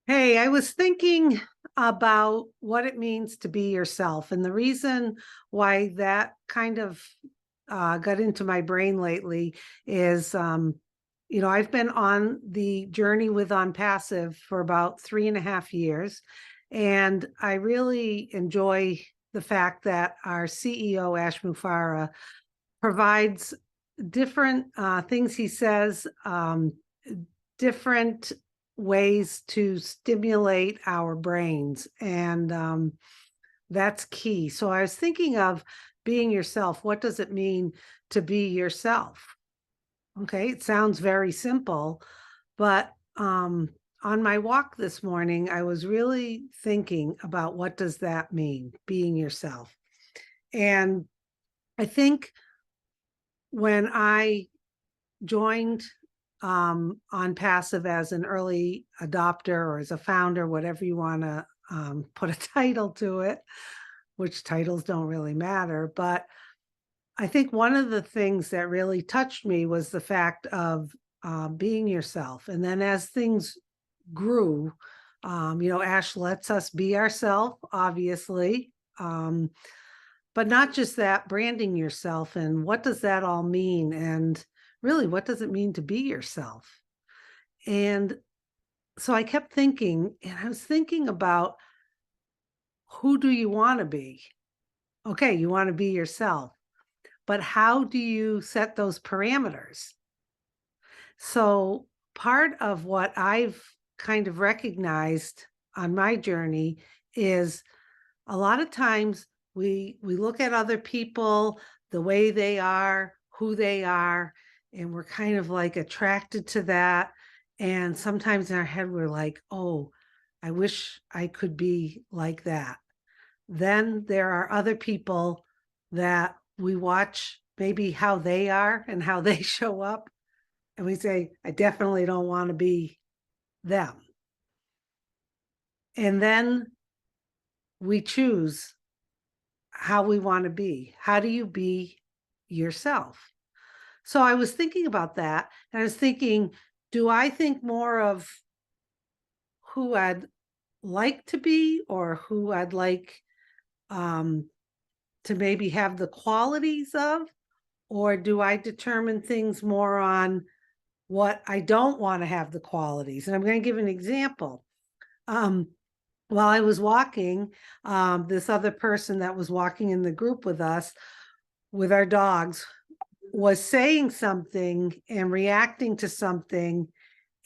Hey, I was thinking about what it means to be yourself. And the reason why that kind of got into my brain lately is, I've been on the journey with Onpassive for about 3.5 years. And I really enjoy the fact that our CEO, Mufareh, provides different things he says, different ways to stimulate our brains. And that's key. So I was thinking of being yourself. What does it mean to be yourself? Okay, it sounds very simple, but on my walk this morning, I was really thinking about what does that mean, being yourself. And I think when I joined Onpassive as an early adopter or as a founder, whatever you want to put a title to it, which titles don't really matter. But I think one of the things that really touched me was the fact of being yourself. And then as things grew, Ash lets us be ourselves, obviously. But not just that, branding yourself and what does that all mean? And really, what does it mean to be yourself? And so I kept thinking, and I was thinking about who do you want to be? Okay, you want to be yourself, but how do you set those parameters? So part of what I've kind of recognized on my journey is a lot of times we look at other people, the way they are, who they are, and we're kind of like attracted to that. And sometimes in our head, we're like, oh, I wish I could be like that. Then there are other people that we watch maybe how they are and how they show up. And we say, I definitely don't want to be them. And then we choose how we want to be. How do you be yourself? So I was thinking about that, and I was thinking, do I think more of who I'd like to be or who I'd like um, to maybe have the qualities of? Or do I determine things more on what I don't want to have the qualities? And I'm going to give an example. Um, while I was walking, this other person that was walking in the group with us, with our dogs, was saying something and reacting to something,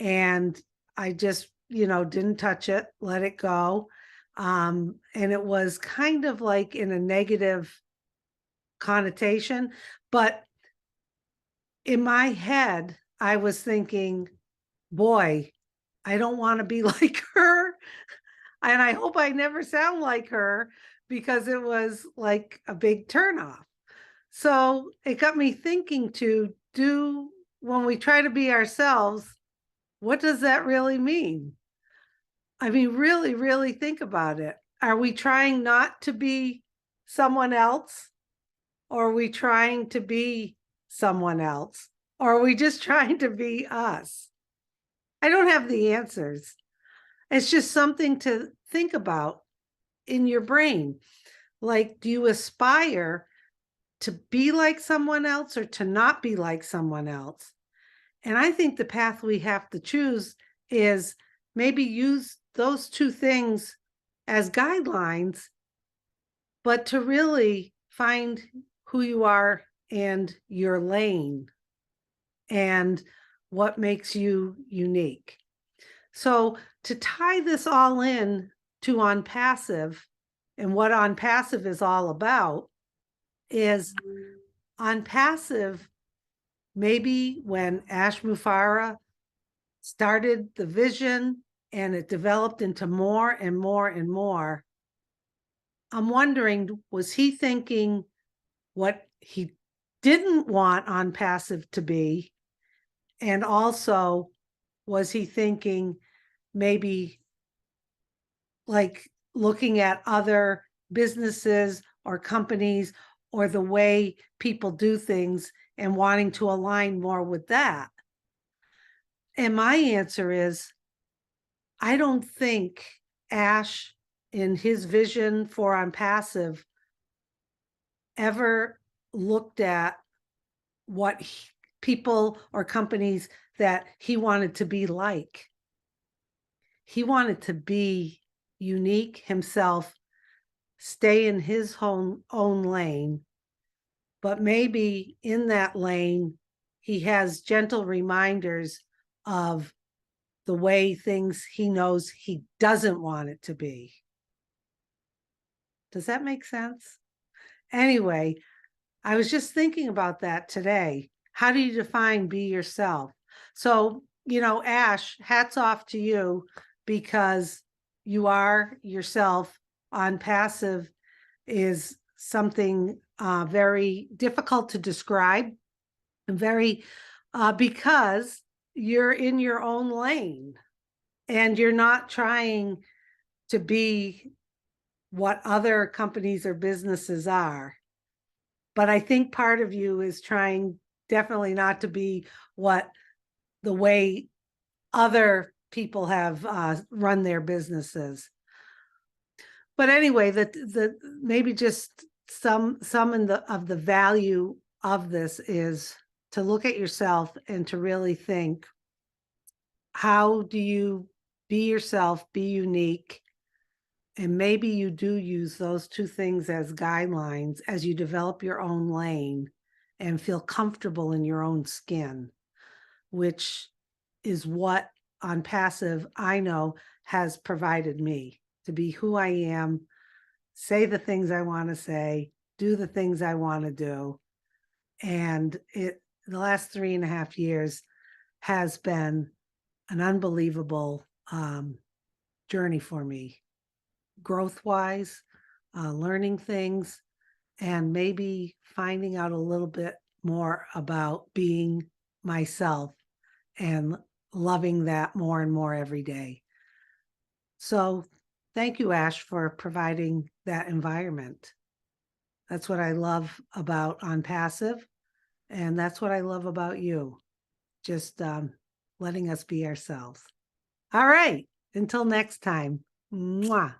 and I just, didn't touch it, let it go. And it was kind of like in a negative connotation, but in my head, I was thinking, boy, I don't want to be like her. And I hope I never sound like her because it was like a big turnoff. So it got me thinking to do when we try to be ourselves, what does that really mean? I mean, really, really think about it. Are we trying not to be someone else? Or are we trying to be someone else? Or are we just trying to be us? I don't have the answers. It's just something to think about in your brain. Like, do you aspire to be like someone else or to not be like someone else? And I think the path we have to choose is maybe use those two things as guidelines, but to really find who you are and your lane and what makes you unique. So to tie this all in to Onpassive and what Onpassive is all about is Onpassive, maybe when Ash Mufareh started the vision and it developed into more and more and more, I'm wondering, was he thinking what he didn't want Onpassive to be? And also, was he thinking maybe like looking at other businesses or companies or the way people do things and wanting to align more with that? And my answer is I don't think Ash, in his vision for Onpassive, ever looked at what people or companies that he wanted to be like. He wanted to be unique himself, stay in his own lane, but maybe in that lane, he has gentle reminders of the way things he knows he doesn't want it to be. Does that make sense? Anyway, I was just thinking about that today. How do you define be yourself? So, Ash, hats off to you because you are yourself. Onpassive is something very difficult to describe, and very because you're in your own lane and you're not trying to be what other companies or businesses are. But I think part of you is trying definitely not to be what the way other people have run their businesses. But anyway, the maybe just some of the value of this is to look at yourself and to really think, how do you be yourself, be unique? And maybe you do use those two things as guidelines as you develop your own lane and feel comfortable in your own skin, which is what Onpassive I know has provided me to be who I am, say the things I want to say, do the things I want to do. And the last 3.5 years has been an unbelievable journey for me, growth-wise, learning things, and maybe finding out a little bit more about being myself and loving that more and more every day. So thank you, Ash, for providing that environment. That's what I love about Onpassive, and that's what I love about you. Just letting us be ourselves. All right, until next time. Mwah.